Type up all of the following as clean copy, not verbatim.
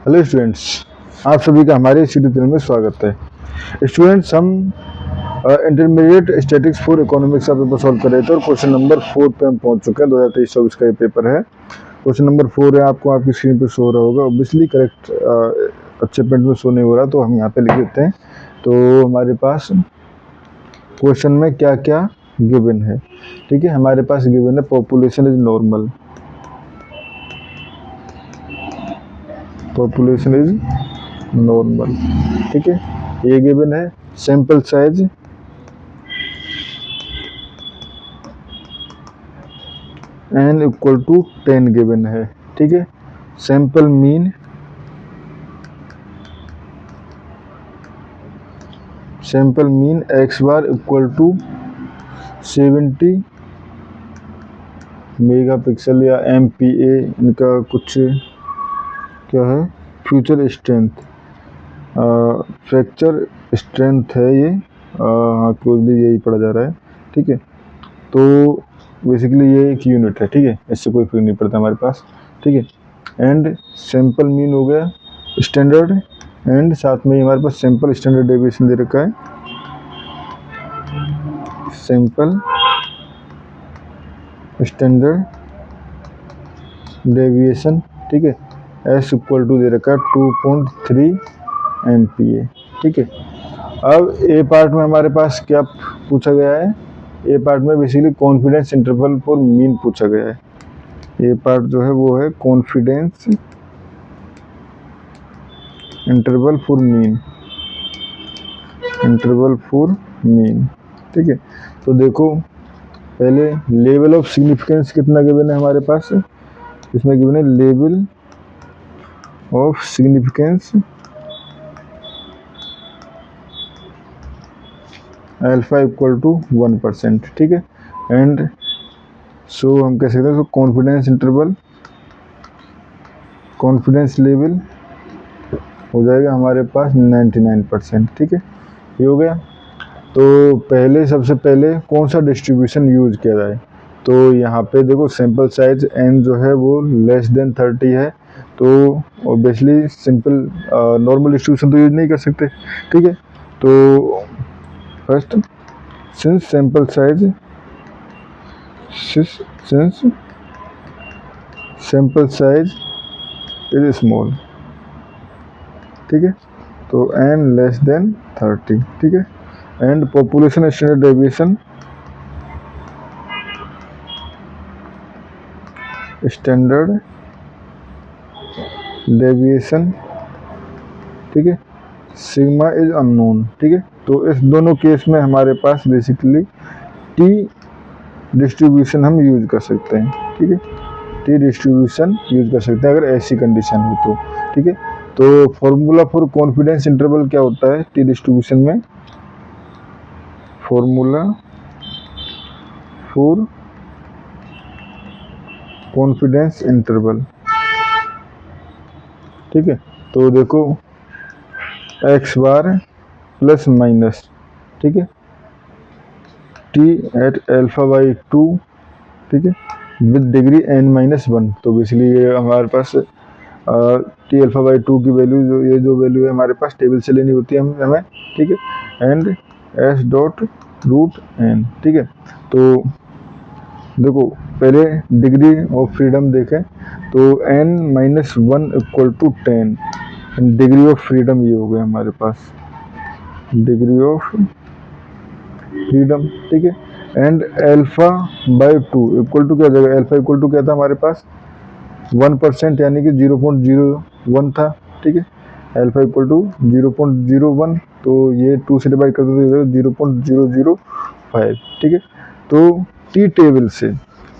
Hello students, आप सभी का हमारे इस यूट्यूब चैनल में स्वागत है। स्टूडेंट्स, हम इंटरमीडिएट स्टैटिक्स फॉर इकोनॉमिक्स का पेपर सॉल्व कर रहे थे और क्वेश्चन नंबर 4 पे हम पहुंच चुके हैं। 2023-24 का ये पेपर है। क्वेश्चन नंबर 4 है, आपको आपकी स्क्रीन पे शो हो रहा होगा। ऑब्वियसली करेक्ट अच्छे प्रिंट में शो नहीं हो रहा, तो हम यहाँ पे लिख देते हैं। तो हमारे पास क्वेश्चन में क्या क्या गिवन है, ठीक है। हमारे पास गिवन है population is normal, population is normal, ठीक है। ये गिवन है sample size n equal to 10 given है, ठीक है। Sample mean x bar equal to 70 megapixel या MPa, इनका कुछ क्या है, फ्यूचर स्ट्रेंथ, फ्रैक्चर स्ट्रेंथ है ये, क्लोजली यही पढ़ा जा रहा है, ठीक है। तो बेसिकली ये एक यूनिट है, ठीक है, इससे कोई फर्क नहीं पड़ता हमारे पास, ठीक है। एंड सैंपल मीन हो गया स्टैंडर्ड, एंड साथ में हमारे पास सैंपल स्टैंडर्ड डेविएशन दे रखा है, सैंपल स्टैंडर्ड डेविएशन, ठीक है। S इक्वल टू दे रखा है 2.3 MPa, ठीक है। अब ए पार्ट में हमारे पास क्या पूछा गया है, ए पार्ट में basically confidence interval for mean पूछा गया है। ये पार्ट जो है वो है कॉन्फिडेंस इंटरवल फॉर मीन, ठीक है। तो देखो, पहले लेवल ऑफ सिग्निफिकेंस कितना गिवन है हमारे पास, इसमें गिवन है level of significance alpha equal to 1%, ठीक है। एंड सो हम कह सकते हैं कॉन्फिडेंस इंटरवल, कॉन्फिडेंस लेवल हो जाएगा हमारे पास 99%, ठीक है। ये हो गया। तो पहले सबसे पहले कौन सा डिस्ट्रीब्यूशन यूज किया जाए, तो यहाँ पे देखो सैंपल साइज n जो है वो लेस देन 30 है, तो ऑब्वियसली सिंपल नॉर्मल डिस्ट्रीब्यूशन तो यूज नहीं कर सकते, ठीक है। तो first, since sample size is small, ठीक है, तो n लेस देन 30, ठीक है। एंड पॉपुलेशन स्टैंडर्ड डेविएशन ठीक है, सिग्मा इज अननोन, ठीक है। तो इस दोनों केस में हमारे पास बेसिकली टी डिस्ट्रीब्यूशन हम यूज कर सकते हैं, ठीक है। टी डिस्ट्रीब्यूशन यूज कर सकते हैं अगर ऐसी कंडीशन हो तो, ठीक है। तो फॉर्मूला फॉर कॉन्फिडेंस इंटरवल क्या होता है टी डिस्ट्रीब्यूशन में, फॉर्मूला फॉर कॉन्फिडेंस इंटरवल, ठीक है। तो देखो x बार प्लस माइनस, ठीक है, t एट अल्फा बाई 2, ठीक है, विद डिग्री n-1। तो बेसिकली ये हमारे पास टी अल्फा बाई 2 की वैल्यू, जो ये जो वैल्यू है हमारे पास टेबल से लेनी होती है हमें, ठीक है। And s dot root n, ठीक है। तो देखो पहले डिग्री ऑफ फ्रीडम देखें तो n-1 equal to 10, degree of freedom ये हो गया हमारे पास, डिग्री ऑफ फ्रीडम, ठीक है। And alpha by 2 equal to क्या हो जाएगा, अल्फा इक्वल टू क्या था हमारे पास 1%, यानी कि 0.01 था, ठीक है। अल्फा इक्वल टू 0.01, तो ये 2 से डिवाइड कर दो तो 0.005, ठीक है। तो टी टेबल से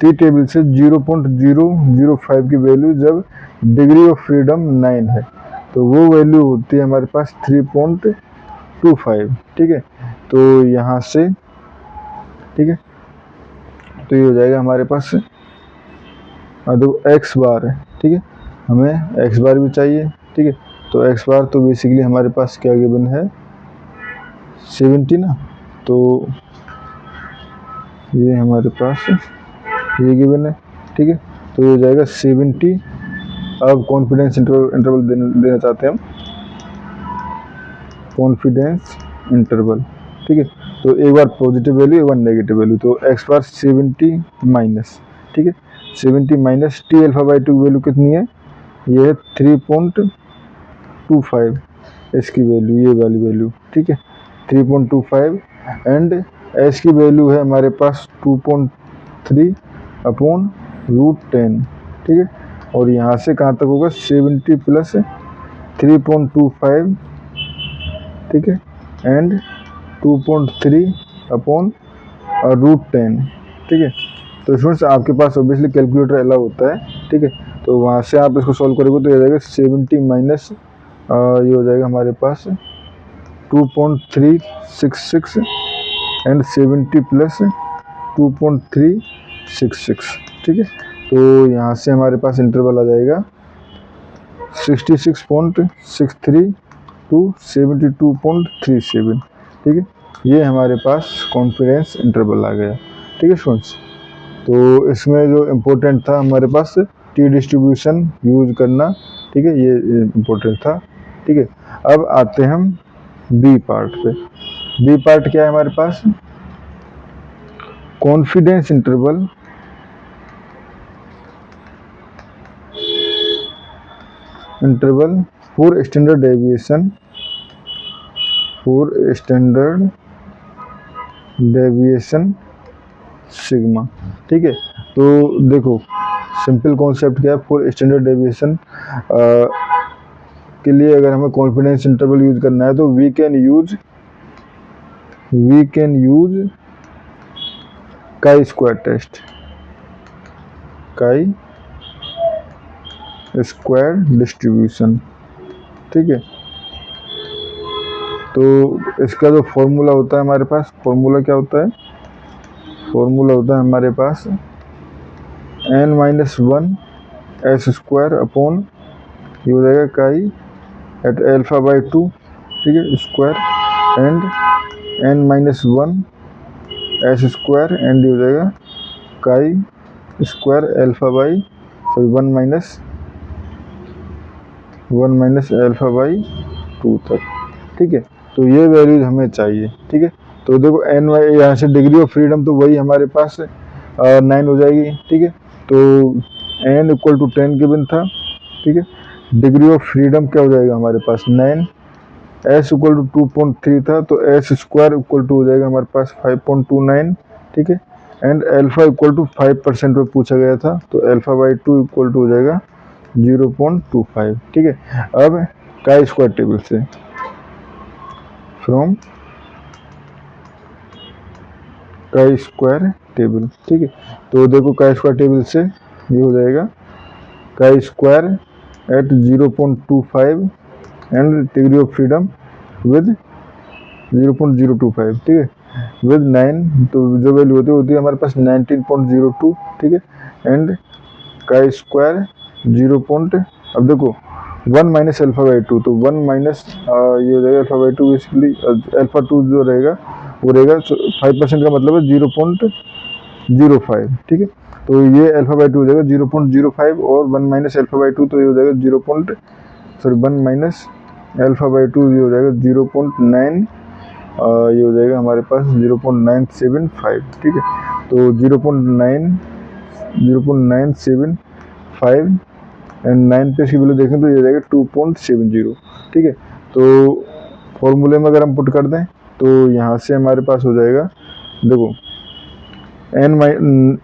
0.005 की वैल्यू जब डिग्री ऑफ फ्रीडम 9 है, तो वो वैल्यू होती है हमारे पास 3.25, ठीक है। तो यहाँ से, ठीक है, तो ये हो जाएगा हमारे पास, देखो x बार है, ठीक है, हमें x बार भी चाहिए, ठीक है। तो x बार तो बेसिकली हमारे पास क्या गिवन है 70 ना, तो ये हमारे पास ये गिवन है, ठीक है। तो ये हो जाएगा 70 अब कॉन्फिडेंस इंटरवल देना चाहते हैं हम, कॉन्फिडेंस इंटरवल, ठीक है। तो एक बार पॉजिटिव वैल्यू, एक बार नेगेटिव वैल्यू। तो एक्स बार 70 माइनस, ठीक है, 70 minus T alpha by two की वैल्यू कितनी है, ये है 3.25 इसकी वैल्यू, ये वाली वैल्यू, ठीक है, 3.25 एंड एस की वैल्यू है हमारे पास 2.3 अपॉन √10, ठीक है। और यहाँ से कहाँ तक होगा 70 प्लस 3.25, ठीक है, एंड 2.3 अपॉन √10, ठीक है। तो स्टूडेंट्स आपके पास ऑब्वियसली कैलकुलेटर अलाउ होता है, ठीक है। तो वहाँ से आप इसको सॉल्व करोगे तो ये जाएगा 70 माइनस ये हो जाएगा हमारे पास 2.366 एंड 70 प्लस 2.366, ठीक है। तो यहाँ से हमारे पास इंटरवल आ जाएगा 66.63 टू 72.37, ठीक है। ये हमारे पास कॉन्फिडेंस इंटरवल आ गया, ठीक है स्टूडेंट्स। तो इसमें जो इम्पोर्टेंट था हमारे पास टी डिस्ट्रीब्यूशन यूज करना, ठीक है, ये इम्पोर्टेंट था, ठीक है। अब आते हैं हम बी पार्ट पे। बी पार्ट क्या है हमारे पास, confidence interval for standard deviation, sigma, ठीक है। तो देखो सिंपल कॉन्सेप्ट क्या है, फॉर स्टैंडर्ड डेविएशन के लिए अगर हमें कॉन्फिडेंस इंटरवल यूज करना है तो we can use chi square test, chi square distribution, ठीक है। तो इसका जो फॉर्मूला होता है हमारे पास, फॉर्मूला क्या होता है, फॉर्मूला होता है हमारे पास n-1 एस स्क्वायर अपॉन ये हो जाएगा काई एट अल्फा बाई 2, ठीक है, square and n-1 S square and ये हो जाएगा chi square alpha by 1 minus alpha by 2 तक, ठीक है। तो ये वैल्यूज हमें चाहिए, ठीक है। तो देखो एन वाई यहाँ से डिग्री ऑफ फ्रीडम तो वही हमारे पास 9 हो जाएगी, ठीक है। तो n इक्वल टू 10 गिवन था, ठीक है। डिग्री ऑफ फ्रीडम क्या हो जाएगा हमारे पास 9, s इक्वल टू 2.3 था तो s स्क्वायर इक्वल टू हो जाएगा हमारे पास 5.29, ठीक है। एंड अल्फा इक्वल टू 5% में पूछा गया था तो अल्फा बाई 2 इक्वल टू हो जाएगा 0.25, ठीक है। अब काई स्क्वायर टेबल से फ्रॉम काई स्क्वायर टेबल, ठीक है। तो देखो काई स्क्वायर टेबल से ये हो जाएगा chi square at 0.25 and degree of freedom with 0.025, ठीक है, विद 9, तो जो वैल्यू होती है हमारे पास 19.02, ठीक है। And chi square 0. अब देखो 1 माइनस अल्फा बाई 2, तो 1 माइनस ये हो जाएगा अल्फा बाई 2, बेसिकली अल्फा 2 जो रहेगा वो रहेगा 5% का मतलब है 0.05, ठीक है। तो ये अल्फा बाई 2 हो जाएगा 0.05 और 1 माइनस अल्फा बाई 2 तो ये हो जाएगा 1 माइनस अल्फा बाई 2 ये हो जाएगा 0.9, ये हो जाएगा हमारे पास 0.975, ठीक है। तो 0.975 एंड 9 पे इसकी वैल्यू देखें तो ये जाएगा 2.70, ठीक है। तो फॉर्मूले में अगर हम पुट कर दें तो यहाँ से हमारे पास हो जाएगा, देखो n-1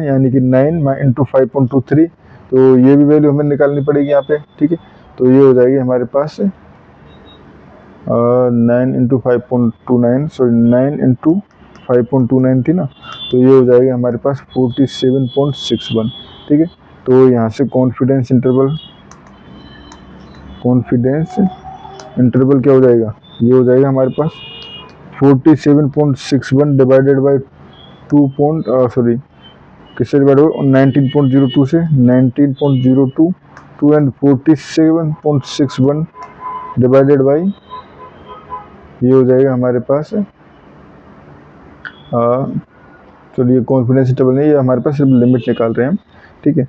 यानी कि 9 इंटू 5.23, तो ये भी वैल्यू हमें निकालनी पड़ेगी यहाँ पे, ठीक है। तो ये हो जाएगी हमारे पास 9 इंटू 5.29, सॉरी 9 इंटू 5.29 थी ना, तो ये हो जाएगा हमारे पास 47.61, ठीक है। तो यहाँ से कॉन्फिडेंस इंटरवल क्या हो जाएगा, ये हो जाएगा हमारे पास 47.61 डिवाइडेड बाई 2 किससे डिवाइड होगा 19.02 से 19.02 2 एंड 47.61 डिवाइडेड बाई ये हो जाएगा हमारे पास, चलिए कॉन्फिडेंस इंटरवल नहीं, ये हमारे पास सिर्फ लिमिट निकाल रहे हैं हम, ठीक है।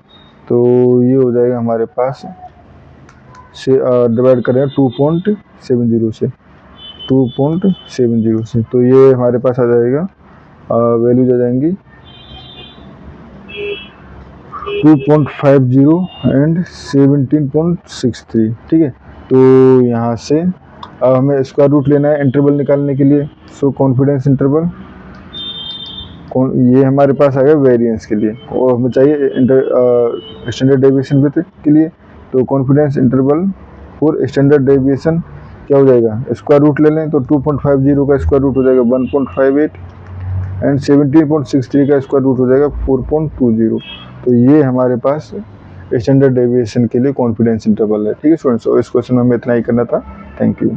तो ये हो जाएगा हमारे पास से डिवाइड करें 2.70 से, 2.70 से, तो ये हमारे पास आ जाएगा वैल्यूज आ जाएंगी 2.50 एंड 17.63, ठीक है। तो यहाँ से अब हमें स्क्वायर रूट लेना है इंटरवल निकालने के लिए। सो कॉन्फिडेंस इंटरवल, ये हमारे पास आ गया वेरिएंस के लिए, और हमें चाहिए स्टैंडर्ड डेविएशन विथ के लिए। तो confidence interval for standard deviation क्या हो जाएगा, स्क्वायर रूट ले लें तो 2.50 का स्क्वायर रूट हो जाएगा 1.58 एंड 17.63 का स्क्वायर रूट हो जाएगा 4.20। तो ये हमारे पास स्टैंडर्ड डेविएशन के लिए कॉन्फिडेंस इंटरवल है, ठीक है स्टूडेंट्स। और इस क्वेश्चन में हमें इतना ही करना था। Thank you.